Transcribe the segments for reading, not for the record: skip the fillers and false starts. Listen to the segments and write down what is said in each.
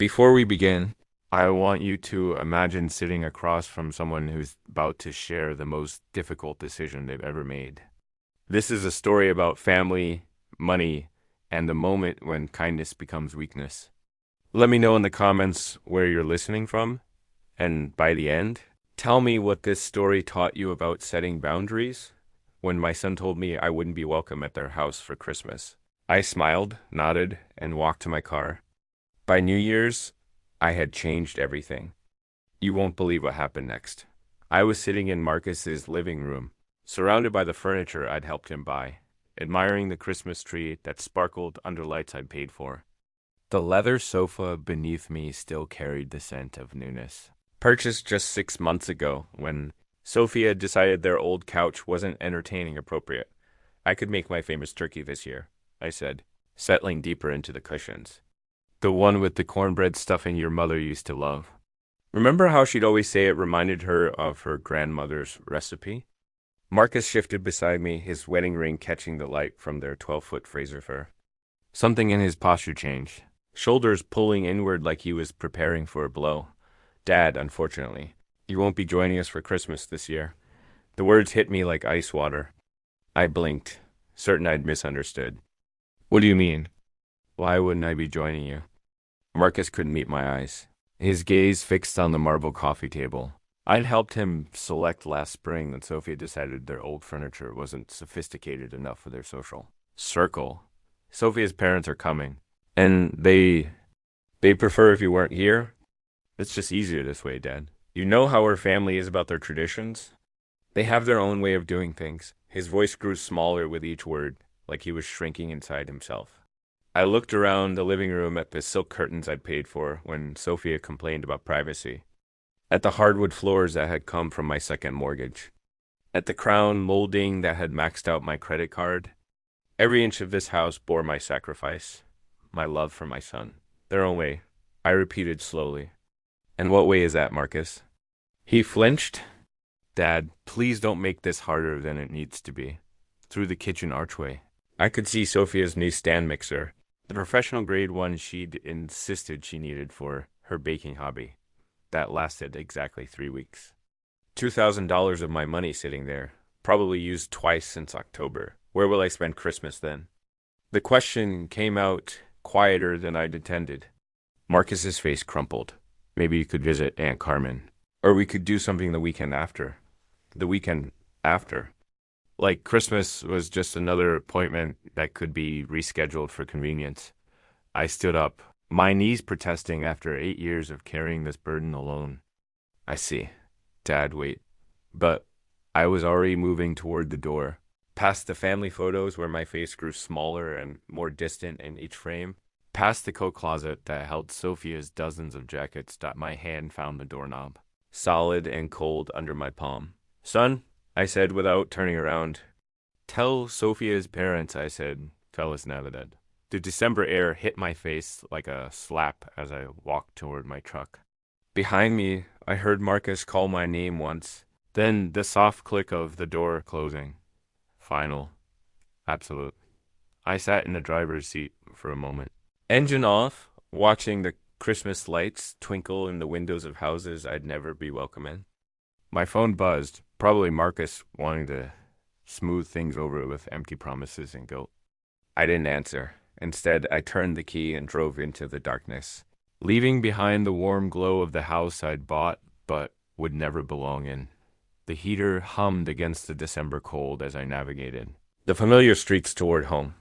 Before we begin, I want you to imagine sitting across from someone who's about to share the most difficult decision they've ever made. This is a story about family, money, and the moment when kindness becomes weakness. Let me know in the comments where you're listening from, and by the end, tell me what this story taught you about setting boundaries when my son told me I wouldn't be welcome at their house for Christmas. I smiled, nodded, and walked to my car. By New Year's, I had changed everything. You won't believe what happened next. I was sitting in Marcus's living room, surrounded by the furniture I'd helped him buy, admiring the Christmas tree that sparkled under lights I'd paid for. The leather sofa beneath me still carried the scent of newness. Purchased just 6 months ago, when Sophia decided their old couch wasn't entertaining appropriate. I could make my famous turkey this year, I said, settling deeper into the cushions. The one with the cornbread stuffing your mother used to love. Remember how she'd always say it reminded her of her grandmother's recipe? Marcus shifted beside me, his wedding ring catching the light from their 12-foot Fraser fur. Something in his posture changed, shoulders pulling inward like he was preparing for a blow. Dad, unfortunately, you won't be joining us for Christmas this year. The words hit me like ice water. I blinked, certain I'd misunderstood. What do you mean? Why wouldn't I be joining you? Marcus couldn't meet my eyes, his gaze fixed on the marble coffee table. I'd helped him select last spring that Sophia decided their old furniture wasn't sophisticated enough for their social circle. Sophia's parents are coming, and they'd prefer if you weren't here. It's just easier this way, Dad. You know how her family is about their traditions? They have their own way of doing things. His voice grew smaller with each word, like he was shrinking inside himself. I looked around the living room at the silk curtains I'd paid for when Sophia complained about privacy, at the hardwood floors that had come from my second mortgage, at the crown molding that had maxed out my credit card. Every inch of this house bore my sacrifice, my love for my son. Their own way, I repeated slowly. And what way is that, Marcus? He flinched. Dad, please don't make this harder than it needs to be. Through the kitchen archway, I could see Sophia's new stand mixer, the professional grade one she'd insisted she needed for her baking hobby. That lasted exactly 3 weeks. $2,000 of my money sitting there, probably used twice since October. Where will I spend Christmas then? The question came out quieter than I'd intended. Marcus's face crumpled. Maybe you could visit Aunt Carmen. Or we could do something the weekend after. The weekend after. Like Christmas was just another appointment that could be rescheduled for convenience. I stood up, my knees protesting after 8 years of carrying this burden alone. I see. Dad, wait. But I was already moving toward the door, past the family photos where my face grew smaller and more distant in each frame, past the coat closet that held Sophia's dozens of jackets. My hand found the doorknob, solid and cold under my palm. Son, I said without turning around. Tell Sophia's parents, I said, Fellas Navidad. The December air hit my face like a slap as I walked toward my truck. Behind me, I heard Marcus call my name once, then the soft click of the door closing. Final. Absolute. I sat in the driver's seat for a moment. Engine off, watching the Christmas lights twinkle in the windows of houses I'd never be welcome in. My phone buzzed, probably Marcus wanting to smooth things over with empty promises and guilt. I didn't answer. Instead, I turned the key and drove into the darkness, leaving behind the warm glow of the house I'd bought but would never belong in. The heater hummed against the December cold as I navigated the familiar streets toward home.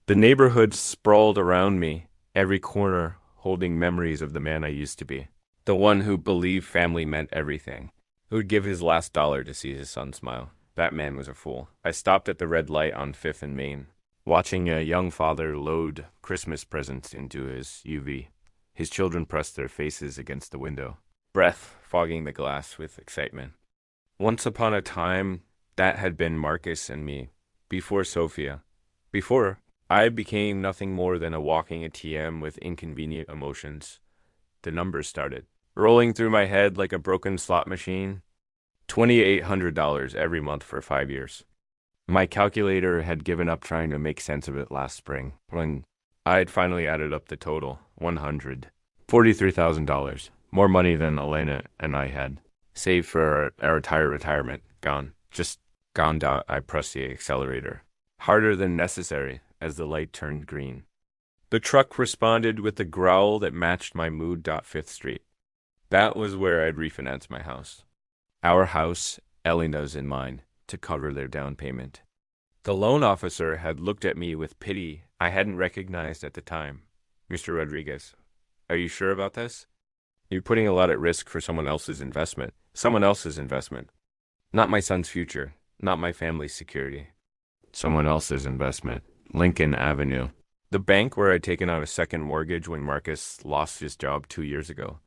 The neighborhood sprawled around me, every corner holding memories of the man I used to be, the one who believed family meant everything, who'd give his last dollar to see his son smile. That man was a fool. I stopped at the red light on 5th and Main, watching a young father load Christmas presents into his UV. His children pressed their faces against the window, breath fogging the glass with excitement. Once upon a time, that had been Marcus and me, before Sophia. Before, I became nothing more than a walking ATM with inconvenient emotions. The numbers started rolling through my head like a broken slot machine. $2,800 every month for 5 years. My calculator had given up trying to make sense of it last spring, when I'd finally added up the total, 100. $43,000. More money than Elena and I had. Saved for our entire retirement. Gone. Just gone down. I pressed the accelerator. Harder than necessary as the light turned green. The truck responded with a growl that matched my mood. Fifth Street. That was where I'd refinance my house. Our house, Elena's and mine, to cover their down payment. The loan officer had looked at me with pity I hadn't recognized at the time. Mr. Rodriguez, are you sure about this? You're putting a lot at risk for someone else's investment. Someone else's investment. Not my son's future. Not my family's security. Someone else's investment. Lincoln Avenue. The bank where I'd taken out a second mortgage when Marcus lost his job 2 years ago.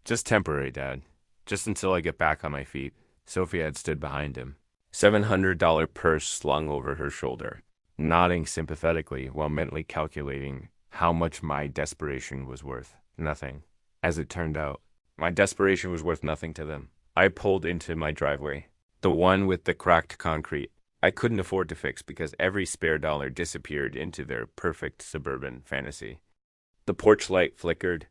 Just temporary, Dad. Just until I get back on my feet. Sophia had stood behind him. $700 purse slung over her shoulder, nodding sympathetically while mentally calculating how much my desperation was worth. Nothing. As it turned out, my desperation was worth nothing to them. I pulled into my driveway, the one with the cracked concrete I couldn't afford to fix because every spare dollar disappeared into their perfect suburban fantasy. The porch light flickered.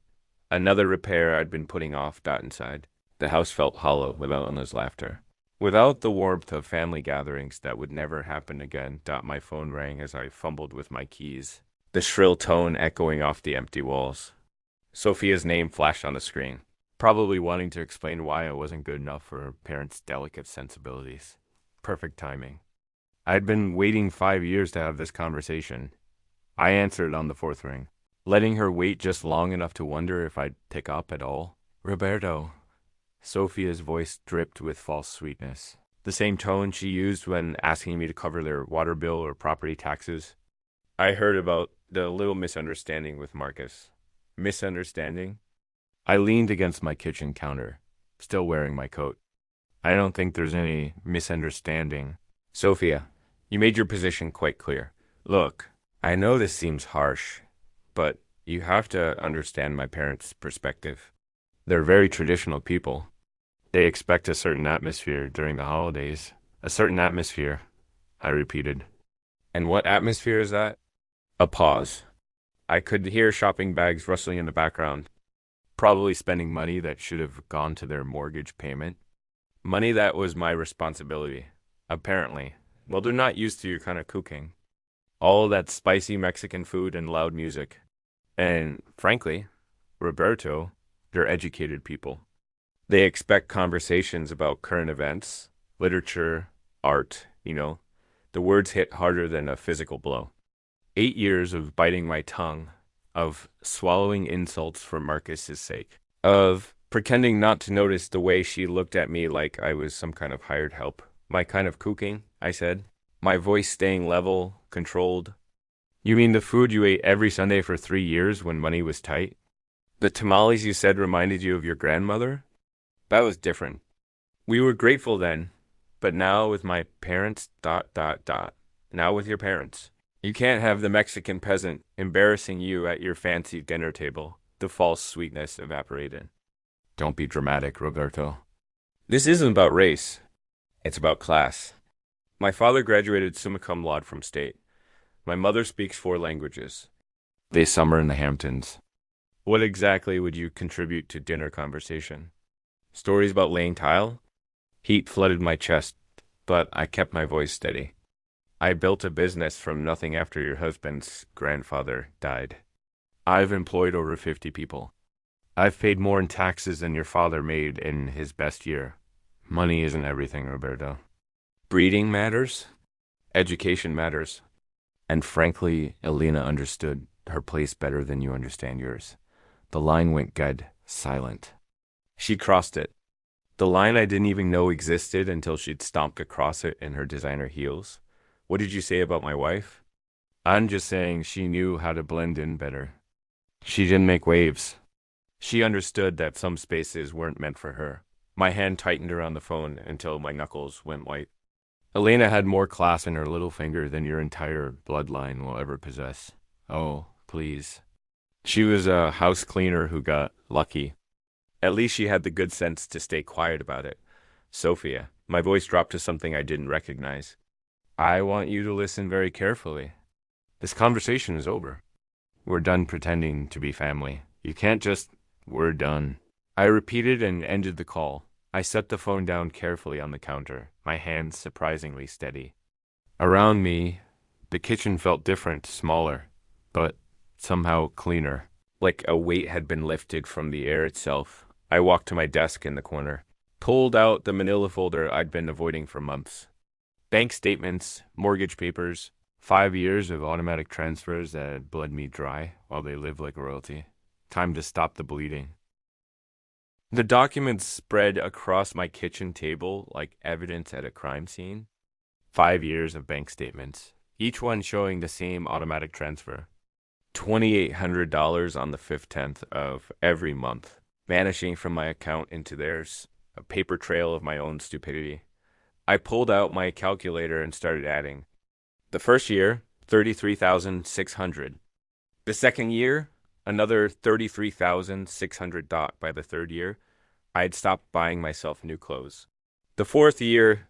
Another repair I'd been putting off. Inside. The house felt hollow without Anna's laughter. Without the warmth of family gatherings that would never happen again. My phone rang as I fumbled with my keys, the shrill tone echoing off the empty walls. Sophia's name flashed on the screen, probably wanting to explain why I wasn't good enough for her parents' delicate sensibilities. Perfect timing. I'd been waiting 5 years to have this conversation. I answered on the fourth ring, letting her wait just long enough to wonder if I'd pick up at all. Roberto. Sophia's voice dripped with false sweetness. The same tone she used when asking me to cover their water bill or property taxes. I heard about the little misunderstanding with Marcus. Misunderstanding? I leaned against my kitchen counter, still wearing my coat. I don't think there's any misunderstanding. Sophia, you made your position quite clear. Look, I know this seems harsh, but you have to understand my parents' perspective. They're very traditional people. They expect a certain atmosphere during the holidays. A certain atmosphere, I repeated. And what atmosphere is that? A pause. I could hear shopping bags rustling in the background, probably spending money that should have gone to their mortgage payment. Money that was my responsibility, apparently. Well, they're not used to your kind of cooking. All that spicy Mexican food and loud music. And, frankly, Roberto, they're educated people. They expect conversations about current events, literature, art, The words hit harder than a physical blow. 8 years of biting my tongue, of swallowing insults for Marcus's sake, of pretending not to notice the way she looked at me like I was some kind of hired help. My kind of cooking, I said, my voice staying level, controlled. You mean the food you ate every Sunday for 3 years when money was tight? The tamales you said reminded you of your grandmother? That was different. We were grateful then, but now with my parents, Now with your parents. You can't have the Mexican peasant embarrassing you at your fancy dinner table. The false sweetness evaporated. Don't be dramatic, Roberto. This isn't about race. It's about class. My father graduated summa cum laude from state. My mother speaks 4 languages. They summer in the Hamptons. What exactly would you contribute to dinner conversation? Stories about laying tile? Heat flooded my chest, but I kept my voice steady. I built a business from nothing after your husband's grandfather died. I've employed over 50 people. I've paid more in taxes than your father made in his best year. Money isn't everything, Roberto. Breeding matters. Education matters. And frankly, Elena understood her place better than you understand yours. The line went dead, silent. She crossed it. The line I didn't even know existed until she'd stomped across it in her designer heels. What did you say about my wife? I'm just saying she knew how to blend in better. She didn't make waves. She understood that some spaces weren't meant for her. My hand tightened around the phone until my knuckles went white. Elena had more class in her little finger than your entire bloodline will ever possess. Oh, please. She was a house cleaner who got lucky. At least she had the good sense to stay quiet about it. Sophia, my voice dropped to something I didn't recognize. I want you to listen very carefully. This conversation is over. We're done pretending to be family. You can't just We're done. I repeated and ended the call. I set the phone down carefully on the counter, my hands surprisingly steady. Around me, the kitchen felt different, smaller, but somehow cleaner, like a weight had been lifted from the air itself. I walked to my desk in the corner, pulled out the manila folder I'd been avoiding for months. Bank statements, mortgage papers, 5 years of automatic transfers that had bled me dry while they lived like royalty. Time to stop the bleeding. The documents spread across my kitchen table like evidence at a crime scene. 5 years of bank statements, each one showing the same automatic transfer. $2,800 on the 5/10 of every month, vanishing from my account into theirs, a paper trail of my own stupidity. I pulled out my calculator and started adding. The first year, 33,600. The second year, another 33,600. By the third year, I'd stopped buying myself new clothes. The fourth year,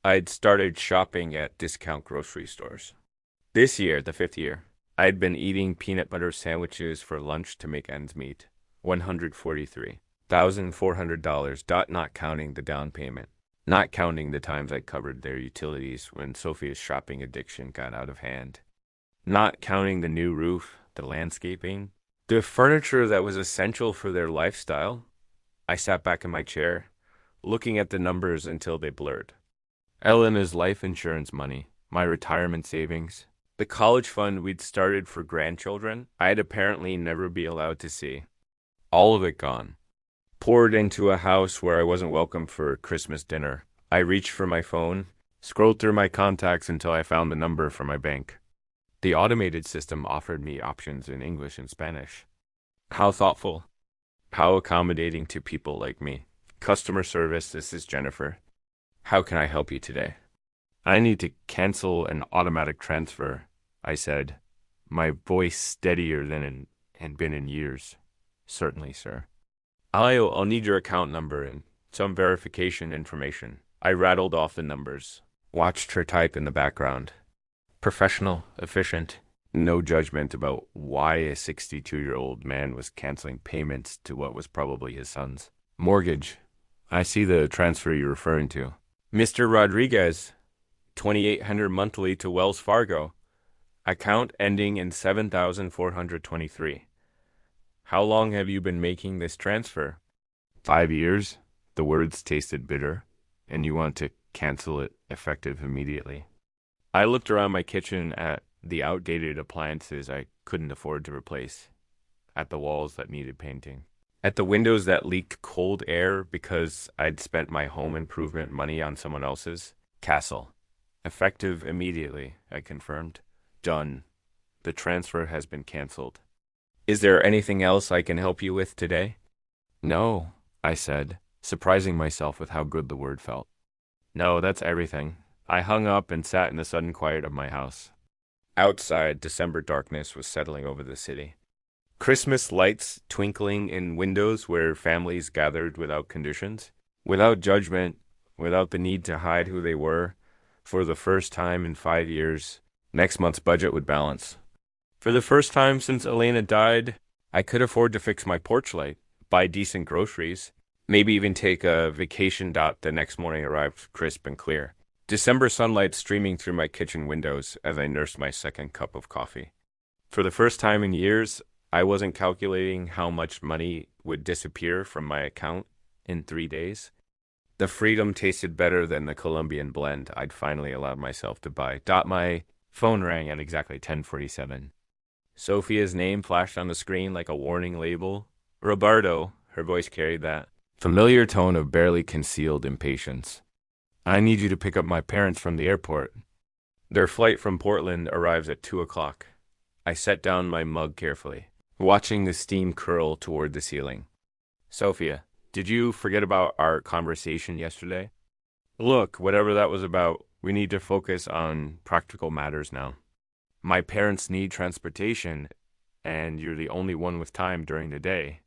I'd started shopping at discount grocery stores. This year, the fifth year, I'd been eating peanut butter sandwiches for lunch to make ends meet. $143,400, not counting the down payment. Not counting the times I covered their utilities when Sophia's shopping addiction got out of hand. Not counting the new roof, the landscaping, the furniture that was essential for their lifestyle. I sat back in my chair, looking at the numbers until they blurred. Elena's life insurance money, my retirement savings, the college fund we'd started for grandchildren I'd apparently never be allowed to see. All of it gone. Poured into a house where I wasn't welcome for Christmas dinner. I reached for my phone, scrolled through my contacts until I found the number for my bank. The automated system offered me options in English and Spanish. How thoughtful. How accommodating to people like me. Customer service, this is Jennifer. How can I help you today? I need to cancel an automatic transfer, I said, my voice steadier than it had been in years. Certainly, sir. I'll need your account number and some verification information. I rattled off the numbers, watched her type in the background. Professional, efficient, no judgment about why a 62-year-old man was canceling payments to what was probably his son's. Mortgage. I see the transfer you're referring to. Mr. Rodriguez, $2,800 monthly to Wells Fargo. Account ending in 7,423. How long have you been making this transfer? 5 years. The words tasted bitter, and you want to cancel it effective immediately. I looked around my kitchen at the outdated appliances I couldn't afford to replace, at the walls that needed painting, at the windows that leaked cold air because I'd spent my home improvement money on someone else's. Cancel. Effective immediately, I confirmed. Done. The transfer has been canceled. Is there anything else I can help you with today? No, I said, surprising myself with how good the word felt. No, that's everything. I hung up and sat in the sudden quiet of my house. Outside, December darkness was settling over the city. Christmas lights twinkling in windows where families gathered without conditions, without judgment, without the need to hide who they were. For the first time in 5 years, next month's budget would balance. For the first time since Elena died, I could afford to fix my porch light, buy decent groceries, maybe even take a vacation. The next morning arrived crisp and clear. December sunlight streaming through my kitchen windows as I nursed my second cup of coffee. For the first time in years, I wasn't calculating how much money would disappear from my account in 3 days. The freedom tasted better than the Colombian blend I'd finally allowed myself to buy. My phone rang at exactly 10:47. Sophia's name flashed on the screen like a warning label. Roberto, her voice carried that familiar tone of barely concealed impatience. I need you to pick up my parents from the airport. Their flight from Portland arrives at 2 o'clock. I set down my mug carefully, watching the steam curl toward the ceiling. Sophia, did you forget about our conversation yesterday? Look, whatever that was about, we need to focus on practical matters now. My parents need transportation, and you're the only one with time during the day.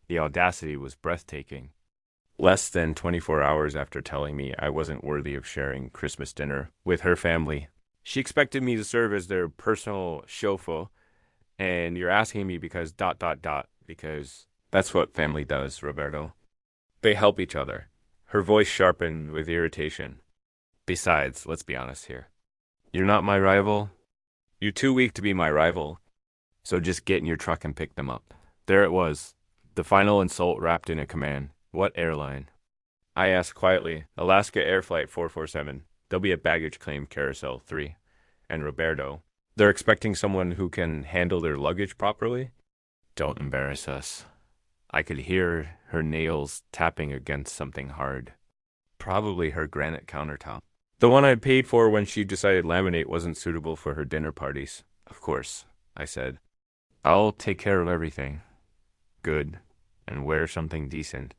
The audacity was breathtaking. Less than 24 hours after telling me I wasn't worthy of sharing Christmas dinner with her family, she expected me to serve as their personal chauffeur, and you're asking me because ... because That's what family does, Roberto. They help each other. Her voice sharpened with irritation. Besides, let's be honest here. You're not my rival. You're too weak to be my rival. So just get in your truck and pick them up. There it was. The final insult wrapped in a command. What airline? I asked quietly. Alaska Air Flight 447. There'll be a baggage claim carousel 3. And Roberto. They're expecting someone who can handle their luggage properly? Don't embarrass us. I could hear her nails tapping against something hard. Probably her granite countertop. The one I'd paid for when she decided laminate wasn't suitable for her dinner parties. Of course, I said. I'll take care of everything. Good. And wear something decent.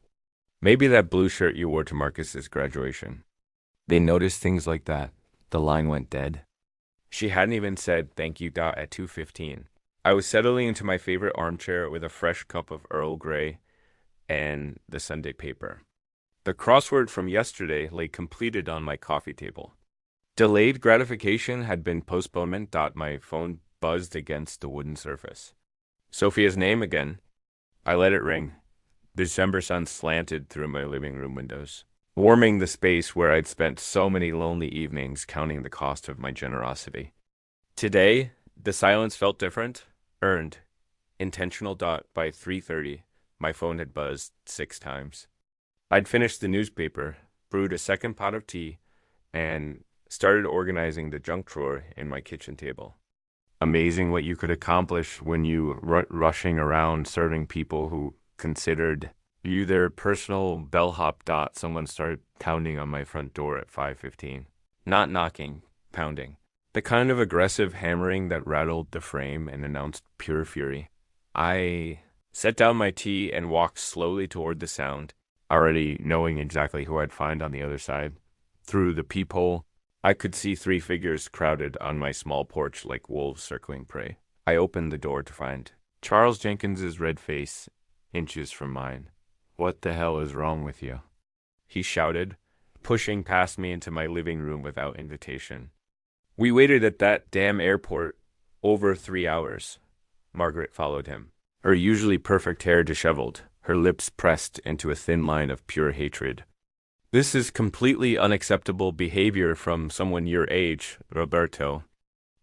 Maybe that blue shirt you wore to Marcus's graduation. They noticed things like that. The line went dead. She hadn't even said thank you at 2:15. I was settling into my favorite armchair with a fresh cup of Earl Grey and the Sunday paper. The crossword from yesterday lay completed on my coffee table. Delayed gratification had been postponement. My phone buzzed against the wooden surface. Sophia's name again. I let it ring. The December sun slanted through my living room windows, warming the space where I'd spent so many lonely evenings counting the cost of my generosity. Today, the silence felt different. Earned. Intentional. By 3:30, my phone had buzzed 6 times. I'd finished the newspaper, brewed a second pot of tea, and started organizing the junk drawer in my kitchen table. Amazing what you could accomplish when you rushing around serving people who considered you their personal bellhop. Someone started pounding on my front door at 5:15. Not knocking, pounding. The kind of aggressive hammering that rattled the frame and announced pure fury. I set down my tea and walked slowly toward the sound, already knowing exactly who I'd find on the other side. Through the peephole, I could see 3 figures crowded on my small porch like wolves circling prey. I opened the door to find Charles Jenkins's red face, inches from mine. What the hell is wrong with you? He shouted, pushing past me into my living room without invitation. We waited at that damn airport over 3 hours. Margaret followed him, her usually perfect hair disheveled, her lips pressed into a thin line of pure hatred. This is completely unacceptable behavior from someone your age, Roberto.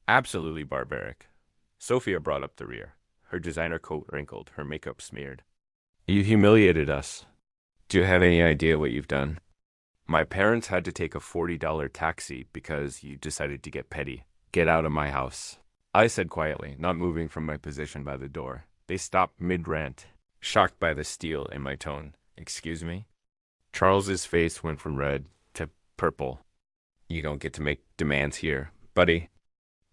Absolutely barbaric. Sophia brought up the rear, her designer coat wrinkled, her makeup smeared. You humiliated us. Do you have any idea what you've done? My parents had to take a $40 taxi because you decided to get petty. Get out of my house. I said quietly, not moving from my position by the door. They stopped mid-rant, shocked by the steel in my tone. Excuse me? Charles's face went from red to purple. You don't get to make demands here, buddy.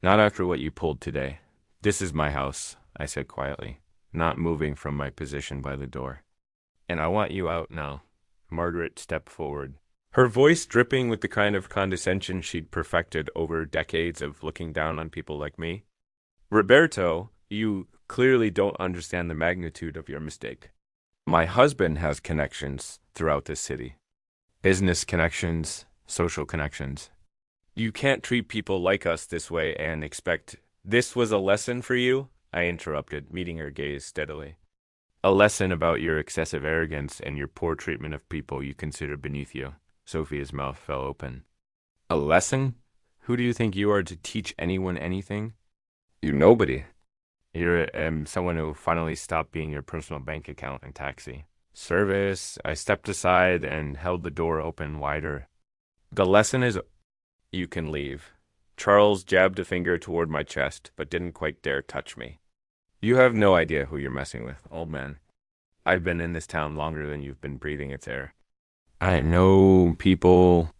Not after what you pulled today. This is my house, I said quietly, not moving from my position by the door. And I want you out now. Margaret stepped forward, her voice dripping with the kind of condescension she'd perfected over decades of looking down on people like me. Roberto, you clearly don't understand the magnitude of your mistake. My husband has connections throughout this city. Business connections, social connections. You can't treat people like us this way and expect... This was a lesson for you? I interrupted, meeting her gaze steadily. A lesson about your excessive arrogance and your poor treatment of people you consider beneath you. Sophia's mouth fell open. A lesson? Who do you think you are to teach anyone anything? You're nobody. You're someone who finally stopped being your personal bank account and taxi. Service. I stepped aside and held the door open wider. The lesson is... You can leave. Charles jabbed a finger toward my chest, but didn't quite dare touch me. You have no idea who you're messing with, old man. I've been in this town longer than you've been breathing its air. I know people,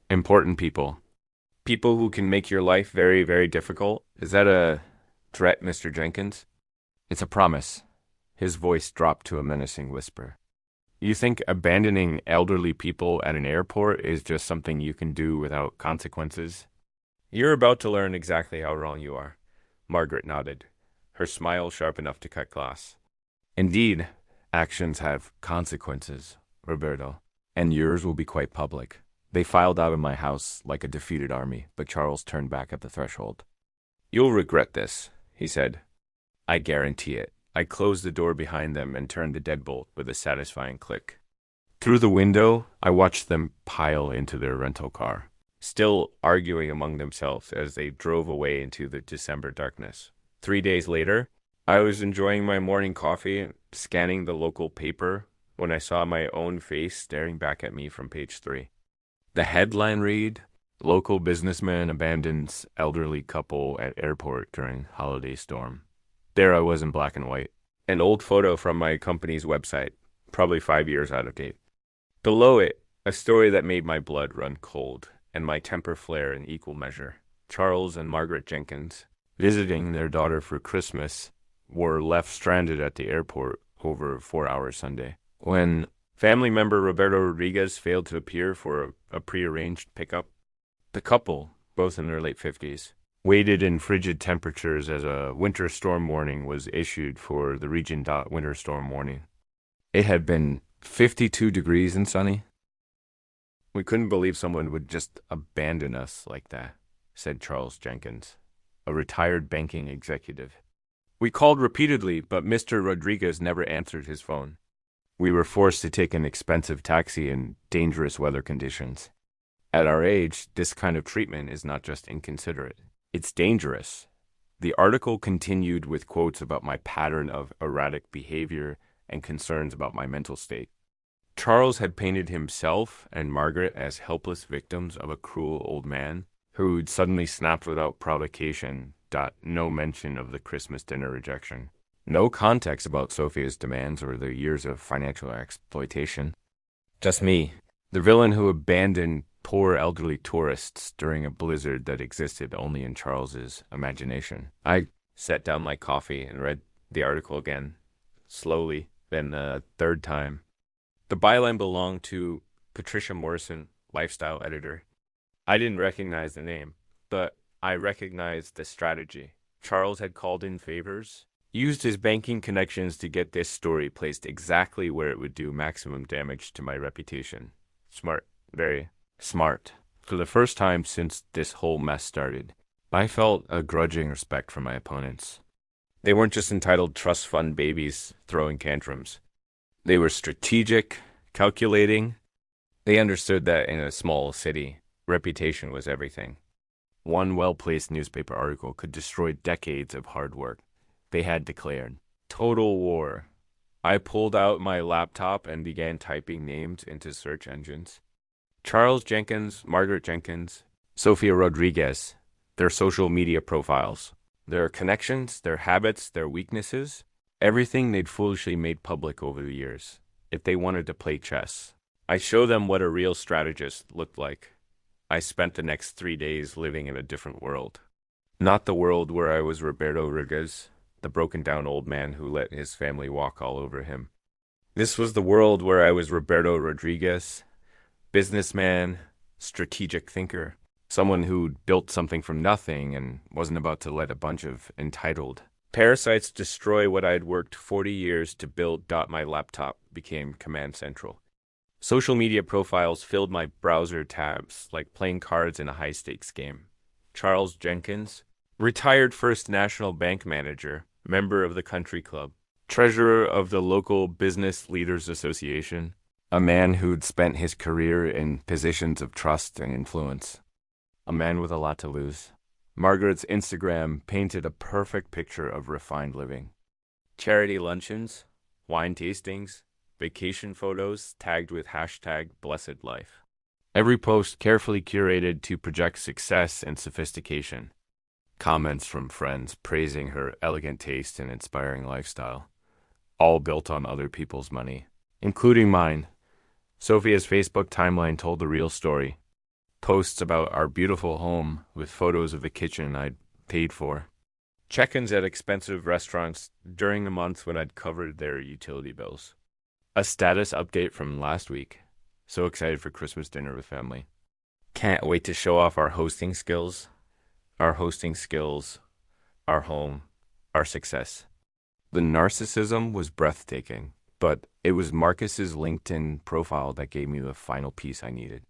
important people. People who can make your life very, very difficult. Is that a threat, Mr. Jenkins? It's a promise. His voice dropped to a menacing whisper. You think abandoning elderly people at an airport is just something you can do without consequences? You're about to learn exactly how wrong you are. Margaret nodded, her smile sharp enough to cut glass. Indeed, actions have consequences, Roberto, and yours will be quite public. They filed out of my house like a defeated army, but Charles turned back at the threshold. You'll regret this, he said. I guarantee it. I closed the door behind them and turned the deadbolt with a satisfying click. Through the window, I watched them pile into their rental car, still arguing among themselves as they drove away into the December darkness. 3 days later, I was enjoying my morning coffee, scanning the local paper, when I saw my own face staring back at me from page 3. The headline read, "Local businessman abandons elderly couple at airport during holiday storm." There I was in black and white. An old photo from my company's website, probably 5 years out of date. Below it, a story that made my blood run cold and my temper flare in equal measure. Charles and Margaret Jenkins, visiting their daughter for Christmas, were left stranded at the airport over a 4-hour Sunday. When family member Roberto Rodriguez failed to appear for a prearranged pickup, the couple, both in their late 50s, waited in frigid temperatures as a winter storm warning was issued for the Region. Winter storm warning. It had been 52 degrees and sunny. "We couldn't believe someone would just abandon us like that," said Charles Jenkins, a retired banking executive. "We called repeatedly, but Mr. Rodriguez never answered his phone. We were forced to take an expensive taxi in dangerous weather conditions. At our age, this kind of treatment is not just inconsiderate. It's dangerous." The article continued with quotes about my pattern of erratic behavior and concerns about my mental state. Charles had painted himself and Margaret as helpless victims of a cruel old man who'd suddenly snapped without provocation. No mention of the Christmas dinner rejection. No context about Sophia's demands or the years of financial exploitation. Just me, the villain who abandoned poor elderly tourists during a blizzard that existed only in Charles's imagination. I set down my coffee and read the article again, slowly, then a third time. The byline belonged to Patricia Morrison, lifestyle editor. I didn't recognize the name, but I recognized the strategy. Charles had called in favors, used his banking connections to get this story placed exactly where it would do maximum damage to my reputation. Smart, very smart. For the first time since this whole mess started, I felt a grudging respect for my opponents. They weren't just entitled trust fund babies throwing tantrums. They were strategic, calculating. They understood that in a small city, reputation was everything. One well-placed newspaper article could destroy decades of hard work. They had declared total war. I pulled out my laptop and began typing names into search engines. Charles Jenkins, Margaret Jenkins, Sophia Rodriguez, their social media profiles, their connections, their habits, their weaknesses, everything they'd foolishly made public over the years, if they wanted to play chess. I showed them what a real strategist looked like. I spent the next 3 days living in a different world. Not the world where I was Roberto Rodriguez, the broken-down old man who let his family walk all over him. This was the world where I was Roberto Rodriguez, businessman, strategic thinker, someone who'd built something from nothing and wasn't about to let a bunch of entitled parasites destroy what I'd worked 40 years to build. My laptop became command central. Social media profiles filled my browser tabs like playing cards in a high-stakes game. Charles Jenkins, retired First National Bank manager, member of the country club, treasurer of the local Business Leaders Association, a man who'd spent his career in positions of trust and influence, a man with a lot to lose. Margaret's Instagram painted a perfect picture of refined living. Charity luncheons, wine tastings, vacation photos tagged with #BlessedLife. Every post carefully curated to project success and sophistication. Comments from friends praising her elegant taste and inspiring lifestyle, all built on other people's money, including mine. Sophia's Facebook timeline told the real story. Posts about our beautiful home with photos of the kitchen I'd paid for. Check-ins at expensive restaurants during the months when I'd covered their utility bills. A status update from last week. So excited for Christmas dinner with family. Can't wait to show off our hosting skills. Our home, our success. The narcissism was breathtaking, but it was Marcus's LinkedIn profile that gave me the final piece I needed.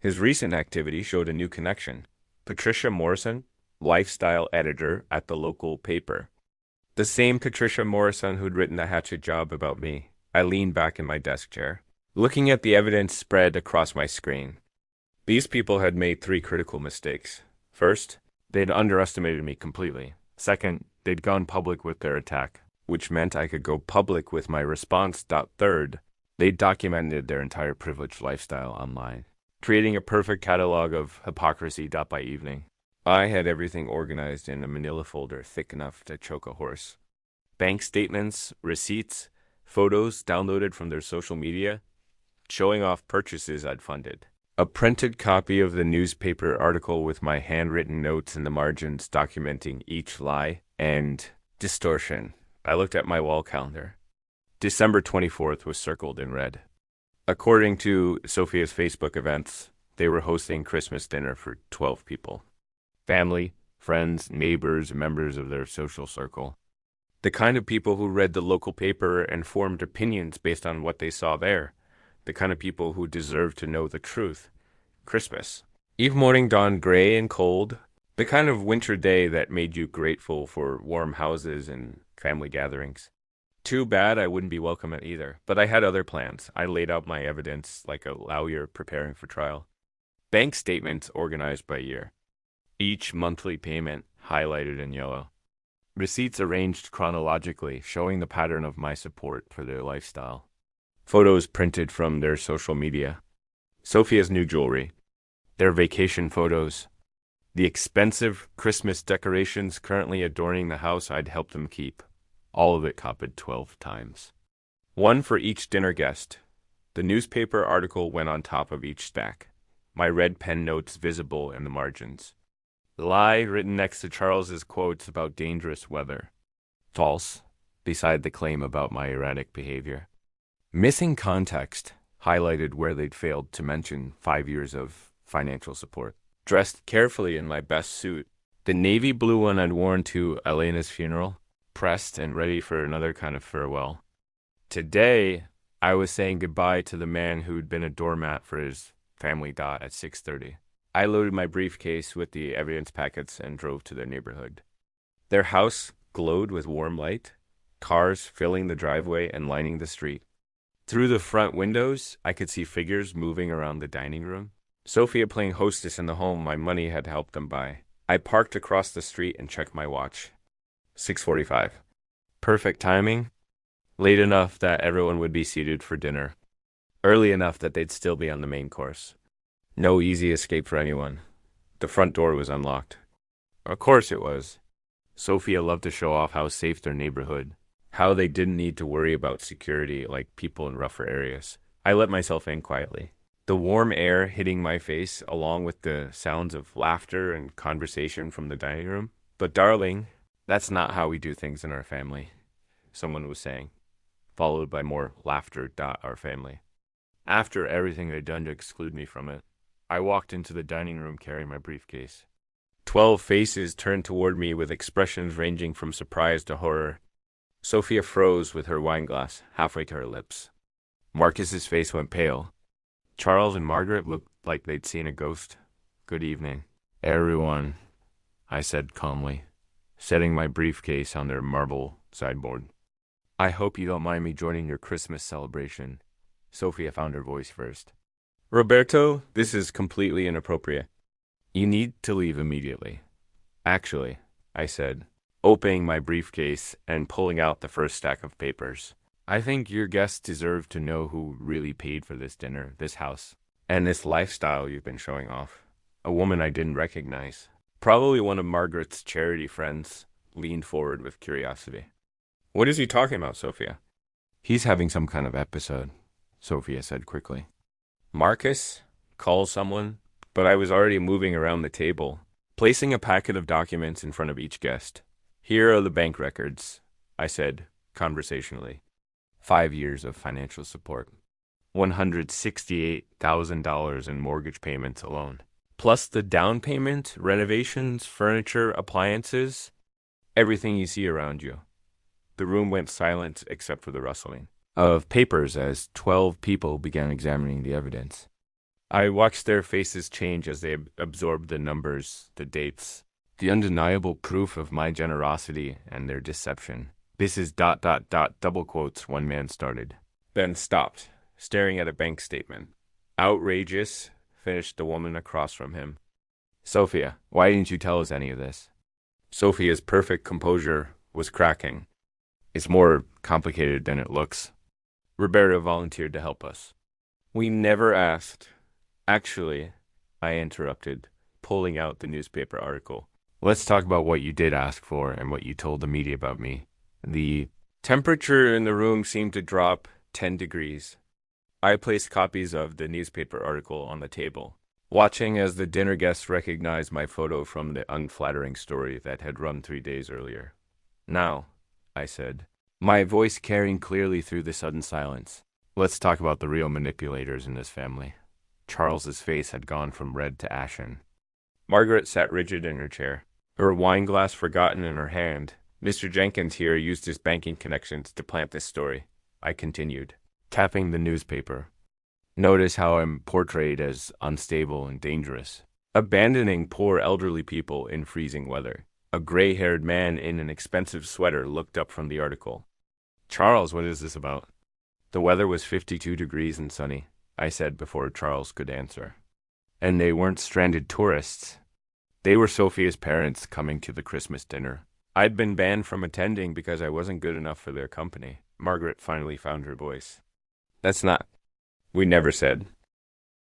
His recent activity showed a new connection. Patricia Morrison, lifestyle editor at the local paper. The same Patricia Morrison who'd written the hatchet job about me. I leaned back in my desk chair, looking at the evidence spread across my screen. These people had made three critical mistakes. First, they'd underestimated me completely. Second, they'd gone public with their attack, which meant I could go public with my response. Third, they documented their entire privileged lifestyle online, creating a perfect catalog of hypocrisy. By evening, I had everything organized in a manila folder thick enough to choke a horse. Bank statements, receipts, photos downloaded from their social media, showing off purchases I'd funded. A printed copy of the newspaper article with my handwritten notes in the margins documenting each lie and distortion. I looked at my wall calendar. December 24th was circled in red. According to Sophia's Facebook events, they were hosting Christmas dinner for 12 people. Family, friends, neighbors, members of their social circle. The kind of people who read the local paper and formed opinions based on what they saw there. The kind of people who deserved to know the truth. Christmas. Eve morning dawned gray and cold. The kind of winter day that made you grateful for warm houses and family gatherings. Too bad I wouldn't be welcome at either, but I had other plans. I laid out my evidence like a lawyer preparing for trial. Bank statements organized by year. Each monthly payment highlighted in yellow. Receipts arranged chronologically, showing the pattern of my support for their lifestyle. Photos printed from their social media. Sophia's new jewelry. Their vacation photos. The expensive Christmas decorations currently adorning the house I'd helped them keep. All of it copied 12 times. One for each dinner guest. The newspaper article went on top of each stack. My red pen notes visible in the margins. Lie written next to Charles's quotes about dangerous weather. False, beside the claim about my erratic behavior. Missing context highlighted where they'd failed to mention 5 years of financial support. Dressed carefully in my best suit, the navy blue one I'd worn to Elena's funeral, pressed and ready for another kind of farewell. Today, I was saying goodbye to the man who'd been a doormat for his family at 6:30. I loaded my briefcase with the evidence packets and drove to their neighborhood. Their house glowed with warm light, cars filling the driveway and lining the street. Through the front windows, I could see figures moving around the dining room. Sophia playing hostess in the home my money had helped them buy. I parked across the street and checked my watch. 6:45. Perfect timing. Late enough that everyone would be seated for dinner. Early enough that they'd still be on the main course. No easy escape for anyone. The front door was unlocked. Of course it was. Sophia loved to show off how safe their neighborhood, how they didn't need to worry about security like people in rougher areas. I let myself in quietly. The warm air hitting my face along with the sounds of laughter and conversation from the dining room. But darling, that's not how we do things in our family, someone was saying, followed by more laughter. Our family. After everything they'd done to exclude me from it, I walked into the dining room carrying my briefcase. 12 faces turned toward me with expressions ranging from surprise to horror. Sophia froze with her wine glass halfway to her lips. Marcus's face went pale. Charles and Margaret looked like they'd seen a ghost. Good evening, everyone, I said calmly, setting my briefcase on their marble sideboard. I hope you don't mind me joining your Christmas celebration. Sophia found her voice first. Roberto, this is completely inappropriate. You need to leave immediately. Actually, I said, opening my briefcase and pulling out the first stack of papers. I think your guests deserve to know who really paid for this dinner, this house, and this lifestyle you've been showing off. A woman I didn't recognize. Probably one of Margaret's charity friends leaned forward with curiosity. What is he talking about, Sophia? He's having some kind of episode, Sophia said quickly. Marcus? Call someone? But I was already moving around the table, placing a packet of documents in front of each guest. Here are the bank records, I said conversationally. 5 years of financial support. $168,000 in mortgage payments alone. Plus the down payment, renovations, furniture, appliances, everything you see around you. The room went silent except for the rustling of papers as 12 people began examining the evidence. I watched their faces change as they absorbed the numbers, the dates. The undeniable proof of my generosity and their deception. This is double quotes, one man started. Then stopped, staring at a bank statement. Outrageous, finished the woman across from him. Sophia, why didn't you tell us any of this? Sophia's perfect composure was cracking. It's more complicated than it looks. Roberto volunteered to help us. We never asked. Actually, I interrupted, pulling out the newspaper article. Let's talk about what you did ask for and what you told the media about me. The temperature in the room seemed to drop 10 degrees. I placed copies of the newspaper article on the table, watching as the dinner guests recognized my photo from the unflattering story that had run 3 days earlier. Now, I said, my voice carrying clearly through the sudden silence, let's talk about the real manipulators in this family. Charles's face had gone from red to ashen. Margaret sat rigid in her chair, her wine glass forgotten in her hand. Mr. Jenkins here used his banking connections to plant this story, I continued, tapping the newspaper. Notice how I'm portrayed as unstable and dangerous, abandoning poor elderly people in freezing weather. A gray-haired man in an expensive sweater looked up from the article. Charles, what is this about? The weather was 52 degrees and sunny, I said before Charles could answer. And they weren't stranded tourists. They were Sophia's parents coming to the Christmas dinner. I'd been banned from attending because I wasn't good enough for their company. Margaret finally found her voice. That's not. We never said.